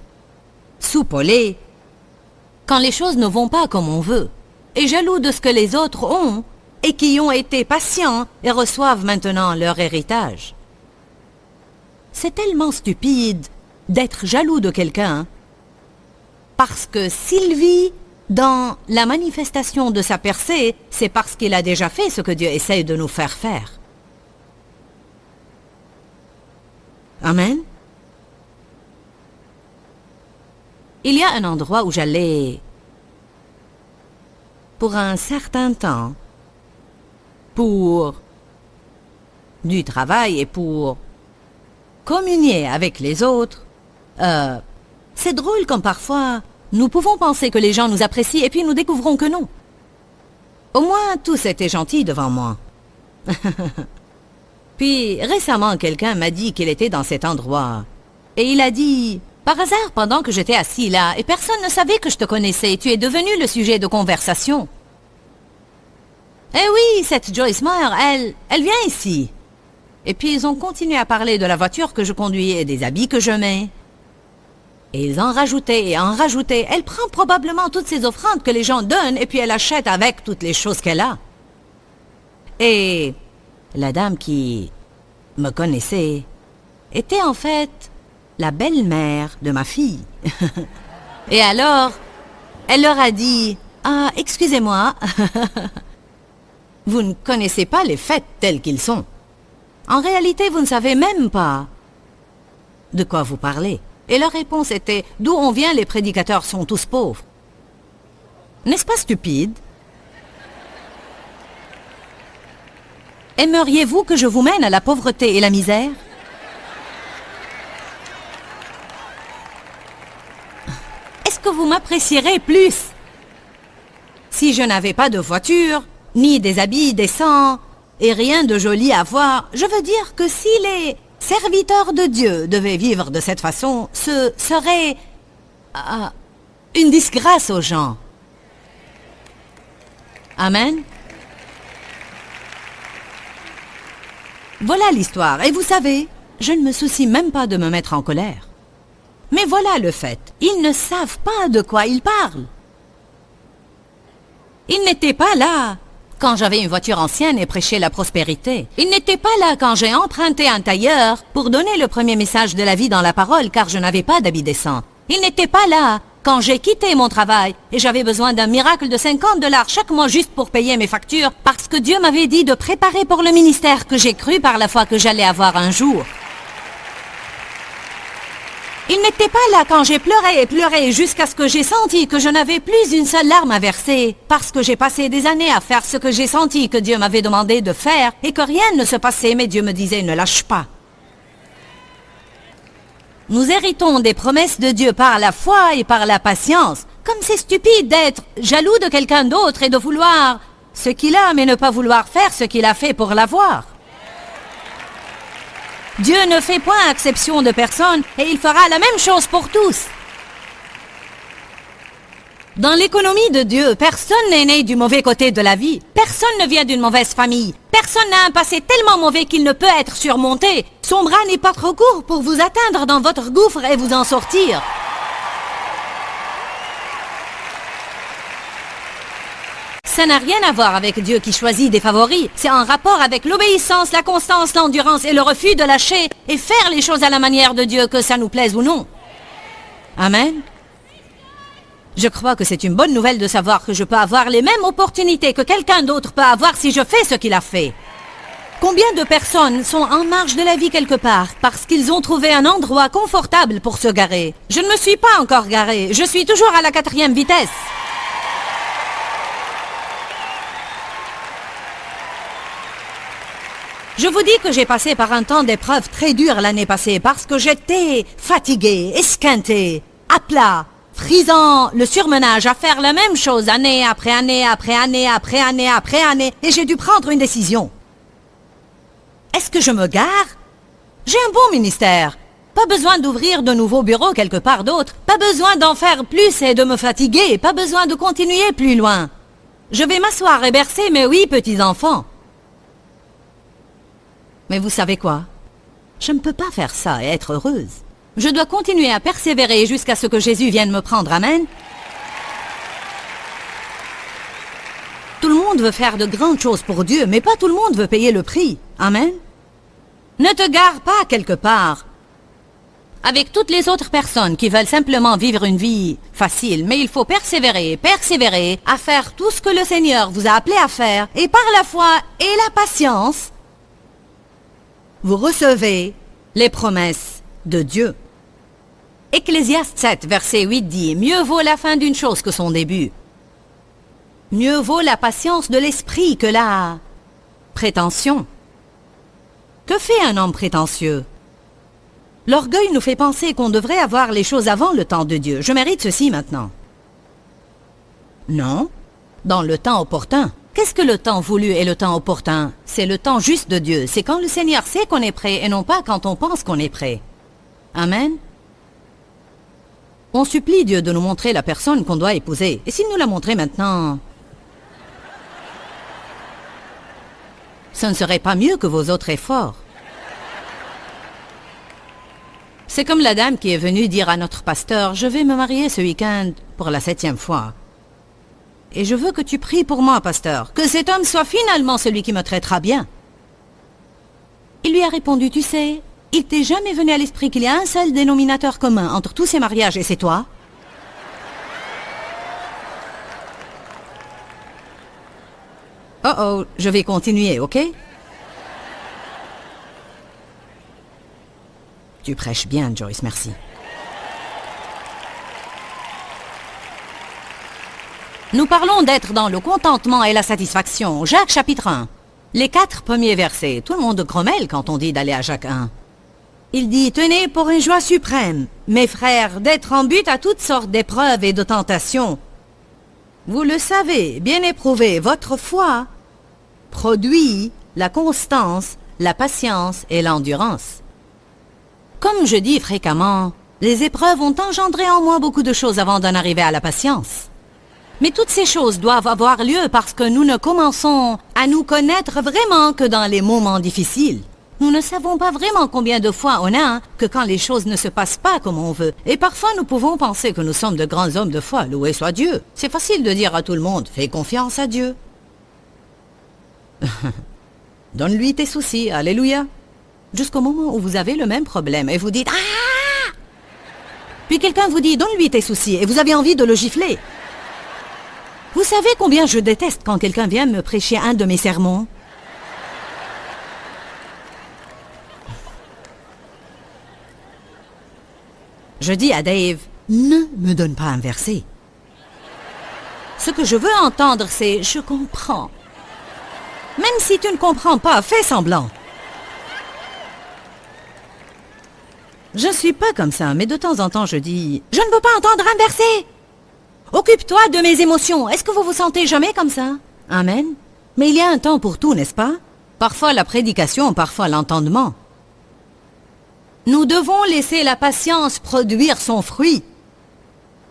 soupolés, quand les choses ne vont pas comme on veut, et jaloux de ce que les autres ont et qui ont été patients et reçoivent maintenant leur héritage. C'est tellement stupide d'être jaloux de quelqu'un parce que s'il vit dans la manifestation de sa percée, c'est parce qu'il a déjà fait ce que Dieu essaye de nous faire faire. Amen. Il y a un endroit où j'allais pour un certain temps pour du travail et pour communier avec les autres. C'est drôle comme parfois nous pouvons penser que les gens nous apprécient et puis nous découvrons que non. Au moins tous étaient gentils devant moi. Puis récemment quelqu'un m'a dit qu'il était dans cet endroit et il a dit: par hasard, pendant que j'étais assis là et personne ne savait que je te connaissais, tu es devenu le sujet de conversation. Eh oui, cette Joyce Meyer, elle vient ici. Et puis ils ont continué à parler de la voiture que je conduis et des habits que je mets. Et ils en rajoutaient et en rajoutaient. Elle prend probablement toutes ces offrandes que les gens donnent et puis elle achète avec toutes les choses qu'elle a. Et la dame qui me connaissait était en fait la belle-mère de ma fille. Et alors, elle leur a dit: ah, excusez-moi, vous ne connaissez pas les faits tels qu'ils sont. En réalité, vous ne savez même pas de quoi vous parlez. Et leur réponse était: d'où on vient, les prédicateurs sont tous pauvres. N'est-ce pas stupide? Aimeriez-vous que je vous mène à la pauvreté et la misère? Est-ce que vous m'apprécierez plus si je n'avais pas de voiture, ni des habits décents, et rien de joli à voir? Je veux dire que si les serviteurs de Dieu devaient vivre de cette façon, ce serait une disgrâce aux gens. Amen. Voilà l'histoire. Et vous savez, je ne me soucie même pas de me mettre en colère. Mais voilà le fait. Ils ne savent pas de quoi ils parlent. Ils n'étaient pas là quand j'avais une voiture ancienne et prêchais la prospérité. Ils n'étaient pas là quand j'ai emprunté un tailleur pour donner le premier message de la vie dans la parole car je n'avais pas d'habits décents. Ils n'étaient pas là quand j'ai quitté mon travail et j'avais besoin d'un miracle de $50 chaque mois juste pour payer mes factures parce que Dieu m'avait dit de préparer pour le ministère que j'ai cru par la foi que j'allais avoir un jour. Il n'était pas là quand j'ai pleuré et pleuré jusqu'à ce que j'ai senti que je n'avais plus une seule larme à verser, parce que j'ai passé des années à faire ce que j'ai senti que Dieu m'avait demandé de faire et que rien ne se passait, mais Dieu me disait ne lâche pas. Nous héritons des promesses de Dieu par la foi et par la patience. Comme c'est stupide d'être jaloux de quelqu'un d'autre et de vouloir ce qu'il a mais ne pas vouloir faire ce qu'il a fait pour l'avoir. Dieu ne fait point exception de personne et il fera la même chose pour tous. Dans l'économie de Dieu, personne n'est né du mauvais côté de la vie. Personne ne vient d'une mauvaise famille. Personne n'a un passé tellement mauvais qu'il ne peut être surmonté. Son bras n'est pas trop court pour vous atteindre dans votre gouffre et vous en sortir. Ça n'a rien à voir avec Dieu qui choisit des favoris. C'est en rapport avec l'obéissance, la constance, l'endurance et le refus de lâcher et faire les choses à la manière de Dieu, que ça nous plaise ou non. Amen. Je crois que c'est une bonne nouvelle de savoir que je peux avoir les mêmes opportunités que quelqu'un d'autre peut avoir si je fais ce qu'il a fait. Combien de personnes sont en marge de la vie quelque part parce qu'ils ont trouvé un endroit confortable pour se garer? Je ne me suis pas encore garé. Je suis toujours à la 4e vitesse. Je vous dis que j'ai passé par un temps d'épreuve très dur l'année passée parce que j'étais fatigué, esquinté, à plat, frisant le surmenage à faire la même chose année après année après année après année après année et j'ai dû prendre une décision. Est-ce que je me gare? J'ai un bon ministère. Pas besoin d'ouvrir de nouveaux bureaux quelque part d'autre. Pas besoin d'en faire plus et de me fatiguer. Pas besoin de continuer plus loin. Je vais m'asseoir et bercer mes 8 petits-enfants. Mais vous savez quoi? Je ne peux pas faire ça et être heureuse. Je dois continuer à persévérer jusqu'à ce que Jésus vienne me prendre. Amen. Tout le monde veut faire de grandes choses pour Dieu, mais pas tout le monde veut payer le prix. Amen. Ne te gare pas quelque part avec toutes les autres personnes qui veulent simplement vivre une vie facile, mais il faut persévérer, persévérer à faire tout ce que le Seigneur vous a appelé à faire, et par la foi et la patience, vous recevez les promesses de Dieu. Ecclésiaste 7, verset 8 dit « Mieux vaut la fin d'une chose que son début. Mieux vaut la patience de l'esprit que la prétention. » Que fait un homme prétentieux? L'orgueil nous fait penser qu'on devrait avoir les choses avant le temps de Dieu. Je mérite ceci maintenant. Non, dans le temps opportun. Qu'est-ce que le temps voulu et le temps opportun? C'est le temps juste de Dieu. C'est quand le Seigneur sait qu'on est prêt et non pas quand on pense qu'on est prêt. Amen. On supplie Dieu de nous montrer la personne qu'on doit épouser. Et s'il nous l'a montré maintenant, ce ne serait pas mieux que vos autres efforts. C'est comme la dame qui est venue dire à notre pasteur « Je vais me marier ce week-end pour la 7e fois. Et je veux que tu pries pour moi, pasteur, que cet homme soit finalement celui qui me traitera bien. » Il lui a répondu « Tu sais, il t'est jamais venu à l'esprit qu'il y a un seul dénominateur commun entre tous ces mariages et c'est toi? » Oh oh, je vais continuer, ok? Tu prêches bien, Joyce, merci. Nous parlons d'être dans le contentement et la satisfaction. Jacques chapitre 1. Les 4 premiers versets. Tout le monde grommelle quand on dit d'aller à Jacques 1. Il dit, tenez pour une joie suprême, mes frères, d'être en but à toutes sortes d'épreuves et de tentations. Vous le savez, bien éprouvé, votre foi produit la constance, la patience et l'endurance. Comme je dis fréquemment, les épreuves ont engendré en moi beaucoup de choses avant d'en arriver à la patience. Mais toutes ces choses doivent avoir lieu parce que nous ne commençons à nous connaître vraiment que dans les moments difficiles. Nous ne savons pas vraiment combien de fois on a que quand les choses ne se passent pas comme on veut. Et parfois nous pouvons penser que nous sommes de grands hommes de foi, loué soit Dieu. C'est facile de dire à tout le monde, fais confiance à Dieu. Donne-lui tes soucis, alléluia. Jusqu'au moment où vous avez le même problème et vous dites « Ah !» Puis quelqu'un vous dit « Donne-lui tes soucis » et vous avez envie de le gifler. Vous savez combien je déteste quand quelqu'un vient me prêcher un de mes sermons? Je dis à Dave, ne me donne pas un verset. Ce que je veux entendre, c'est « je comprends ». Même si tu ne comprends pas, fais semblant. Je ne suis pas comme ça, mais de temps en temps je dis « je ne veux pas entendre un verset ». Occupe-toi de mes émotions. Est-ce que vous vous sentez jamais comme ça? Amen. Mais il y a un temps pour tout, n'est-ce pas? Parfois la prédication, parfois l'entendement. Nous devons laisser la patience produire son fruit.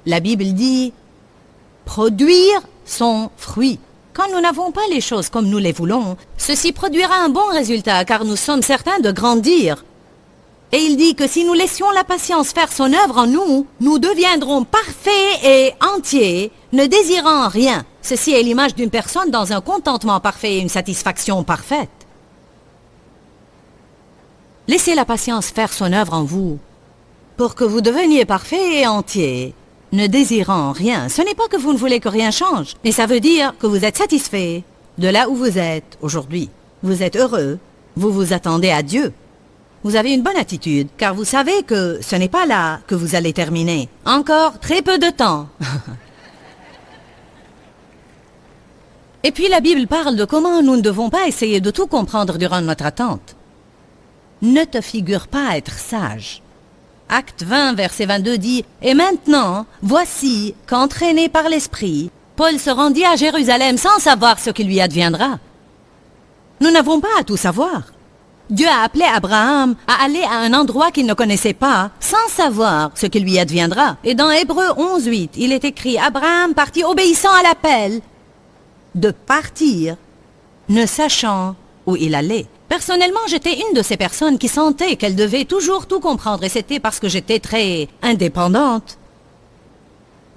La Bible dit « produire son fruit ». Quand nous n'avons pas les choses comme nous les voulons, ceci produira un bon résultat car nous sommes certains de grandir. Et il dit que si nous laissions la patience faire son œuvre en nous, nous deviendrons parfaits et entiers, ne désirant rien. Ceci est l'image d'une personne dans un contentement parfait et une satisfaction parfaite. Laissez la patience faire son œuvre en vous, pour que vous deveniez parfait et entier, ne désirant rien. Ce n'est pas que vous ne voulez que rien change, mais ça veut dire que vous êtes satisfait de là où vous êtes aujourd'hui. Vous êtes heureux, vous vous attendez à Dieu. Vous avez une bonne attitude, car vous savez que ce n'est pas là que vous allez terminer. Encore très peu de temps. Et puis la Bible parle de comment nous ne devons pas essayer de tout comprendre durant notre attente. Ne te figure pas être sage. Acte 20, verset 22 dit « Et maintenant, voici qu'entraîné par l'Esprit, Paul se rendit à Jérusalem sans savoir ce qui lui adviendra. » Nous n'avons pas à tout savoir. Dieu a appelé Abraham à aller à un endroit qu'il ne connaissait pas, sans savoir ce qui lui adviendra. Et dans Hébreux 11, 8, il est écrit « Abraham partit obéissant à l'appel de partir, ne sachant où il allait. » Personnellement, j'étais une de ces personnes qui sentaient qu'elle devait toujours tout comprendre, et c'était parce que j'étais très indépendante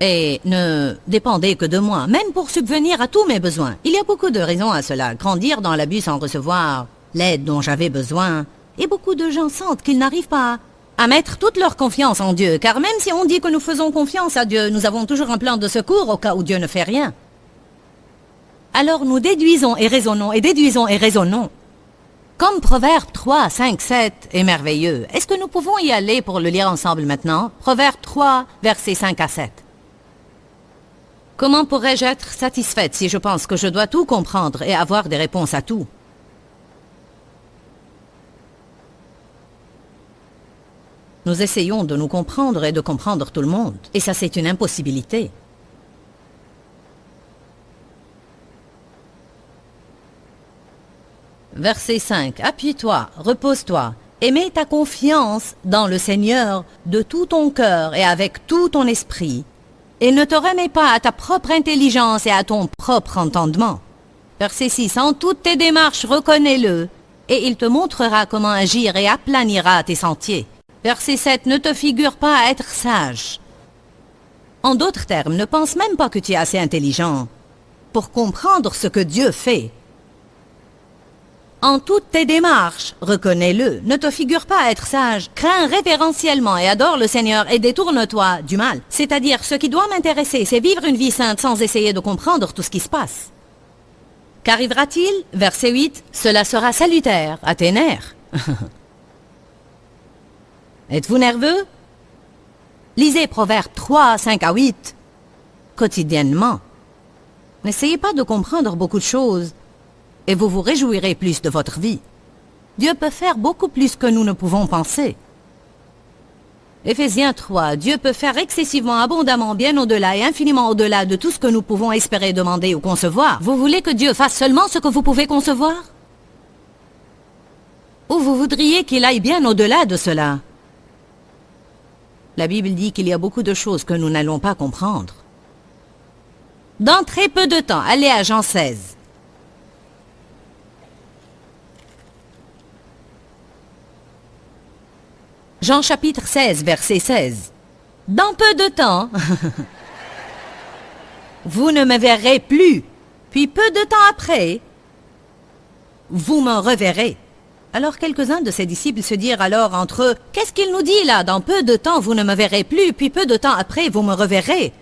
et ne dépendais que de moi, même pour subvenir à tous mes besoins. Il y a beaucoup de raisons à cela. Grandir dans l'abus sans recevoir l'aide dont j'avais besoin. Et beaucoup de gens sentent qu'ils n'arrivent pas à mettre toute leur confiance en Dieu, car même si on dit que nous faisons confiance à Dieu, nous avons toujours un plan de secours au cas où Dieu ne fait rien. Alors nous déduisons et raisonnons, et déduisons et raisonnons. Comme Proverbe 3, 5, 7 est merveilleux, est-ce que nous pouvons y aller pour le lire ensemble maintenant? Proverbe 3, versets 5 à 7. Comment pourrais-je être satisfaite si je pense que je dois tout comprendre et avoir des réponses à tout? Nous essayons de nous comprendre et de comprendre tout le monde, et ça c'est une impossibilité. Verset 5. Appuie-toi, repose-toi, et mets ta confiance dans le Seigneur de tout ton cœur et avec tout ton esprit, et ne te remets pas à ta propre intelligence et à ton propre entendement. Verset 6. En toutes tes démarches, reconnais-le, et il te montrera comment agir et aplanira tes sentiers. Verset 7. Ne te figure pas être sage. En d'autres termes, ne pense même pas que tu es assez intelligent pour comprendre ce que Dieu fait. En toutes tes démarches, reconnais-le, ne te figure pas être sage, crains révérentiellement et adore le Seigneur et détourne-toi du mal. C'est-à-dire, ce qui doit m'intéresser, c'est vivre une vie sainte sans essayer de comprendre tout ce qui se passe. Qu'arrivera-t-il? Verset 8, cela sera salutaire à tes nerfs. Êtes-vous nerveux? Lisez Proverbe 3, 5 à 8, quotidiennement. N'essayez pas de comprendre beaucoup de choses, et vous vous réjouirez plus de votre vie. Dieu peut faire beaucoup plus que nous ne pouvons penser. Éphésiens 3, Dieu peut faire excessivement, abondamment, bien au-delà et infiniment au-delà de tout ce que nous pouvons espérer, demander ou concevoir. Vous voulez que Dieu fasse seulement ce que vous pouvez concevoir? Ou vous voudriez qu'il aille bien au-delà de cela? La Bible dit qu'il y a beaucoup de choses que nous n'allons pas comprendre. Dans très peu de temps, allez à Jean 16. Jean chapitre 16, verset 16. Dans peu de temps, vous ne me verrez plus. Puis peu de temps après, vous me reverrez. Alors quelques-uns de ses disciples se dirent alors entre eux, « Qu'est-ce qu'il nous dit là? Dans peu de temps vous ne me verrez plus, puis peu de temps après vous me reverrez. »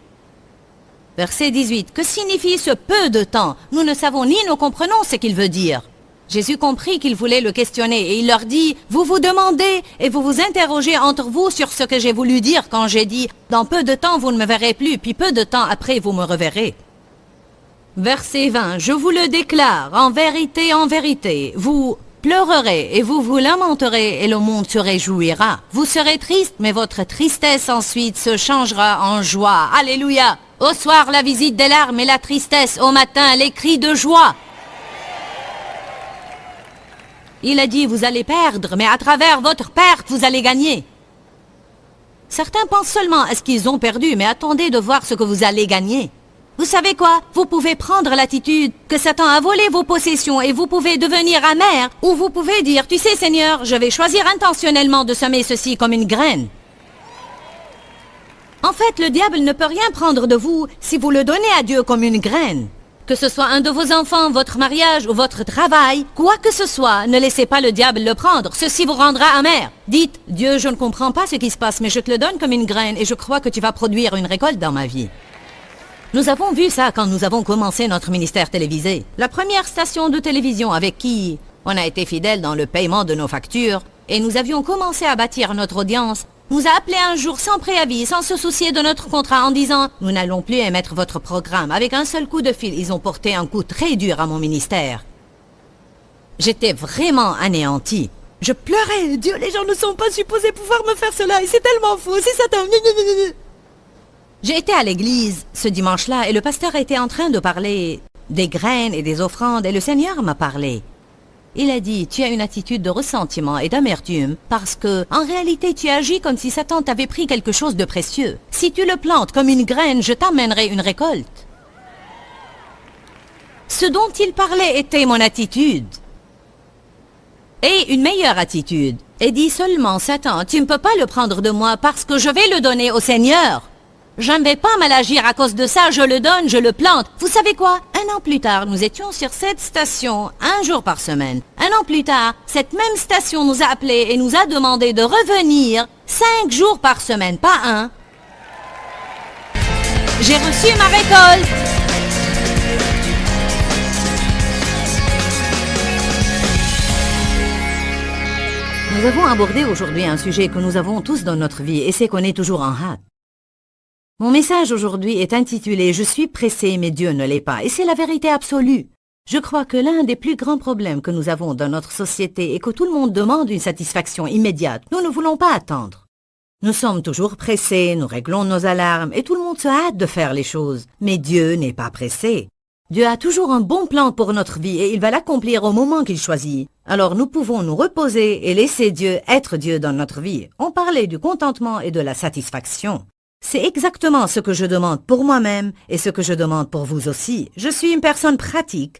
Verset 18. Que signifie ce peu de temps? Nous ne savons ni nous comprenons ce qu'il veut dire. Jésus comprit qu'il voulait le questionner et il leur dit, vous vous demandez et vous vous interrogez entre vous sur ce que j'ai voulu dire quand j'ai dit, dans peu de temps vous ne me verrez plus, puis peu de temps après vous me reverrez. Verset 20. Je vous le déclare, en vérité, vous pleurerez et vous vous lamenterez et le monde se réjouira. Vous serez triste, mais votre tristesse ensuite se changera en joie. Alléluia! Au soir, la visite des larmes et la tristesse. Au matin, les cris de joie. Il a dit, vous allez perdre, mais à travers votre perte, vous allez gagner. Certains pensent seulement à ce qu'ils ont perdu, mais attendez de voir ce que vous allez gagner. Vous savez quoi? Vous pouvez prendre l'attitude que Satan a volé vos possessions et vous pouvez devenir amer, ou vous pouvez dire, tu sais Seigneur, je vais choisir intentionnellement de semer ceci comme une graine. En fait, le diable ne peut rien prendre de vous si vous le donnez à Dieu comme une graine. Que ce soit un de vos enfants, votre mariage ou votre travail, quoi que ce soit, ne laissez pas le diable le prendre. Ceci vous rendra amer. Dites, Dieu, je ne comprends pas ce qui se passe, mais je te le donne comme une graine et je crois que tu vas produire une récolte dans ma vie. Nous avons vu ça quand nous avons commencé notre ministère télévisé. La première station de télévision avec qui on a été fidèles dans le paiement de nos factures et nous avions commencé à bâtir notre audience, nous a appelé un jour sans préavis, sans se soucier de notre contrat en disant « Nous n'allons plus émettre votre programme ». Avec un seul coup de fil, ils ont porté un coup très dur à mon ministère. J'étais vraiment anéanti. Je pleurais. Dieu, les gens ne sont pas supposés pouvoir me faire cela et c'est tellement faux, c'est Satan. J'ai été à l'église ce dimanche-là et le pasteur était en train de parler des graines et des offrandes et le Seigneur m'a parlé. Il a dit, tu as une attitude de ressentiment et d'amertume parce que, en réalité, tu agis comme si Satan t'avait pris quelque chose de précieux. Si tu le plantes comme une graine, je t'amènerai une récolte. Ce dont il parlait était mon attitude. Et une meilleure attitude. Et dit seulement, Satan, tu ne peux pas le prendre de moi parce que je vais le donner au Seigneur. Je ne vais pas mal agir à cause de ça, je le donne, je le plante. Vous savez quoi? 1 an plus tard, nous étions sur cette station 1 jour par semaine. 1 an plus tard, cette même station nous a appelés et nous a demandé de revenir 5 jours par semaine, pas 1. J'ai reçu ma récolte. Nous avons abordé aujourd'hui un sujet que nous avons tous dans notre vie et c'est qu'on est toujours en hâte. Mon message aujourd'hui est intitulé « Je suis pressé, mais Dieu ne l'est pas » et c'est la vérité absolue. Je crois que l'un des plus grands problèmes que nous avons dans notre société est que tout le monde demande une satisfaction immédiate. Nous ne voulons pas attendre. Nous sommes toujours pressés, nous réglons nos alarmes et tout le monde se hâte de faire les choses. Mais Dieu n'est pas pressé. Dieu a toujours un bon plan pour notre vie et il va l'accomplir au moment qu'il choisit. Alors nous pouvons nous reposer et laisser Dieu être Dieu dans notre vie. On parlait du contentement et de la satisfaction. C'est exactement ce que je demande pour moi-même et ce que je demande pour vous aussi. Je suis une personne pratique.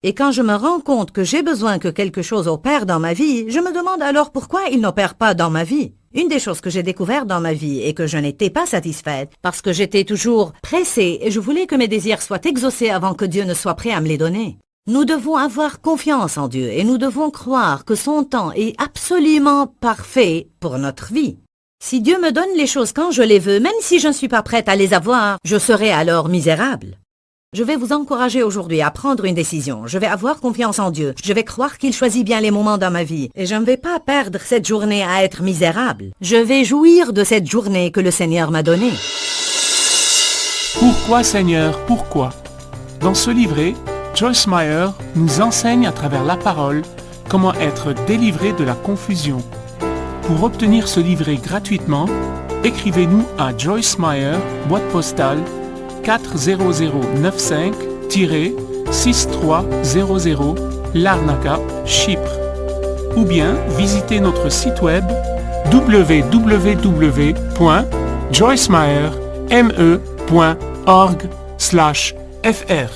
Et quand je me rends compte que j'ai besoin que quelque chose opère dans ma vie, je me demande alors pourquoi il n'opère pas dans ma vie. Une des choses que j'ai découvertes dans ma vie est que je n'étais pas satisfaite parce que j'étais toujours pressée et je voulais que mes désirs soient exaucés avant que Dieu ne soit prêt à me les donner. Nous devons avoir confiance en Dieu et nous devons croire que son temps est absolument parfait pour notre vie. Si Dieu me donne les choses quand je les veux, même si je ne suis pas prête à les avoir, je serai alors misérable. Je vais vous encourager aujourd'hui à prendre une décision. Je vais avoir confiance en Dieu. Je vais croire qu'il choisit bien les moments dans ma vie. Et je ne vais pas perdre cette journée à être misérable. Je vais jouir de cette journée que le Seigneur m'a donnée. Pourquoi Seigneur, pourquoi? Dans ce livret, Joyce Meyer nous enseigne à travers la parole comment être délivré de la confusion. Pour obtenir ce livret gratuitement, écrivez-nous à Joyce Meyer, boîte postale 40095-6300 Larnaca, Chypre. Ou bien visitez notre site web www.joycemeyer.org/fr.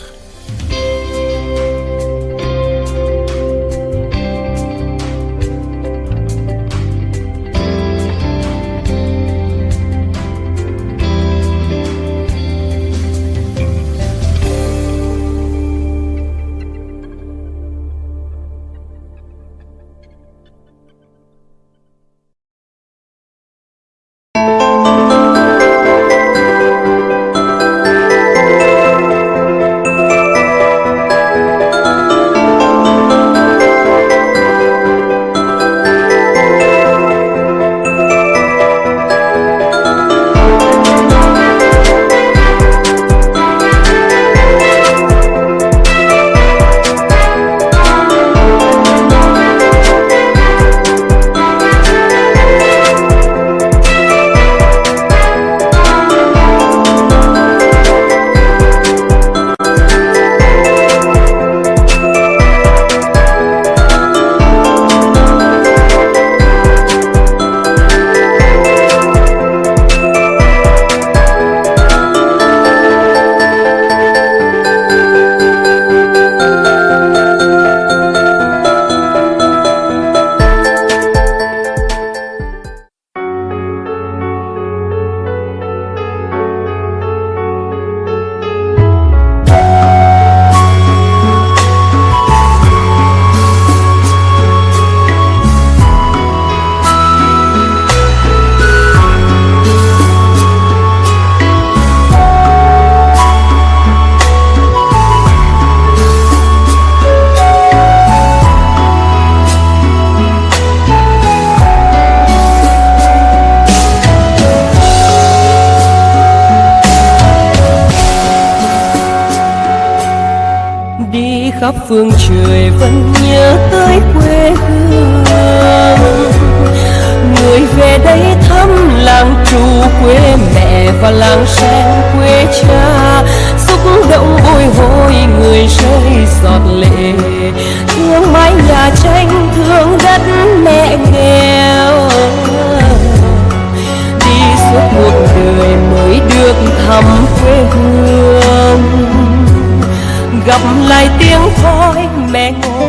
phương trời vẫn nhớ tới quê hương. Người về đây thăm làng trù quê mẹ và làng sen quê cha, xúc động bồi hồi người rơi giọt lệ, thương mái nhà tranh thương đất mẹ nghèo. Đi suốt một đời mới được thăm quê hương, gặp lại tiếng khói mẹ ngồi.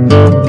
Thank